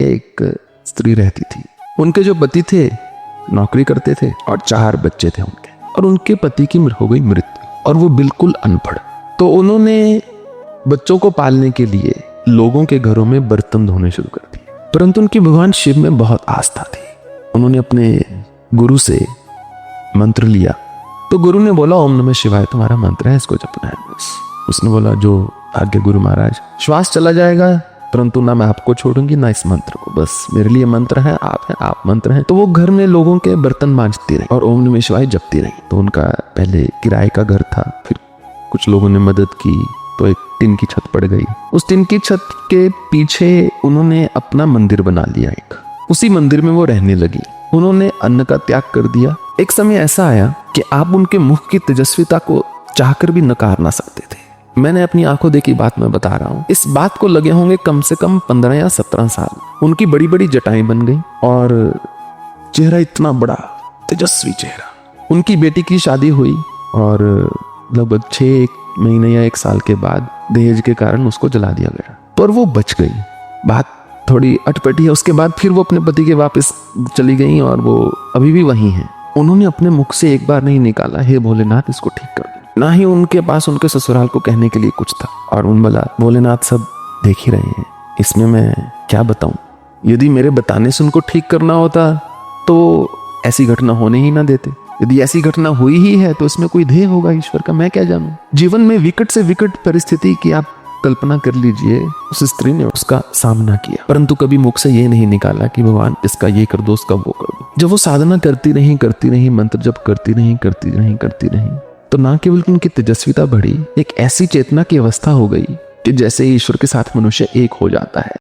एक स्त्री रहती थी। उनके जो पति थे नौकरी करते थे और 4 बच्चे थे उनके, और उनके पति की हो गई मृत्यु और वो बिल्कुल अनपढ़। तो उन्होंने बच्चों को पालने के लिए लोगों के घरों में बर्तन धोने शुरू कर दिए। परंतु उनकी भगवान शिव में बहुत आस्था थी। उन्होंने अपने गुरु से मंत्र लिया, तो गुरु ने बोला ओम नमः शिवाय तुम्हारा मंत्र है, इसको जपना है बस। उसने बोला जो आगे गुरु महाराज, श्वास चला जाएगा परंतु ना मैं आपको छोड़ूंगी ना इस मंत्र को, बस मेरे लिए मंत्र है, आप मंत्र हैं। तो वो घर में लोगों के बर्तन मांजती रही और ओम नमः शिवाय जपती रही। तो उनका पहले किराए का घर था, फिर कुछ लोगों ने मदद की तो एक टिन की छत पड़ गई। उस टिन की छत के पीछे उन्होंने अपना मंदिर बना लिया एक, उसी मंदिर में वो रहने लगी। उन्होंने अन्न का त्याग कर दिया। एक समय ऐसा आया कि आप उनके मुख की तेजस्विता को चाहकर भी नकार ना सकते थे। मैंने अपनी आंखों देखी बात मैं बता रहा हूँ। इस बात को लगे होंगे कम से कम 15 या 17 साल। उनकी बड़ी बड़ी जटाएं बन गई और चेहरा इतना बड़ा तेजस्वी चेहरा। उनकी बेटी की शादी हुई और लगभग 6 महीने या 1 साल के बाद दहेज के कारण उसको जला दिया गया, पर वो बच गई। बात थोड़ी अटपटी है। उसके बाद फिर वो अपने पति के वापस चली गई और वो अभी भी वहीं है। उन्होंने अपने मुख से एक बार नहीं निकाला हे भोलेनाथ इसको ठीक कर दो, ना ही उनके पास उनके ससुराल को कहने के लिए कुछ था। और उन बोला भोलेनाथ सब देख ही रहे हैं, इसमें मैं क्या बताऊं। यदि मेरे बताने से उनको ठीक करना होता तो ऐसी घटना होने ही ना देते। यदि ऐसी घटना हुई ही है तो इसमें कोई ध्येय होगा ईश्वर का, मैं क्या जानूं। जीवन में विकट से विकट परिस्थिति की आप कल्पना कर लीजिए। उस स्त्री ने उसका सामना किया परंतु कभी मुख से ये नहीं निकाला कि भगवान इसका ये कर दो उसका वो कर दो। जब वो साधना करती रही मंत्र जप करती रही तो ना केवल उनकी तेजस्विता बढ़ी, एक ऐसी चेतना की अवस्था हो गई कि जैसे ईश्वर के साथ मनुष्य एक हो जाता है।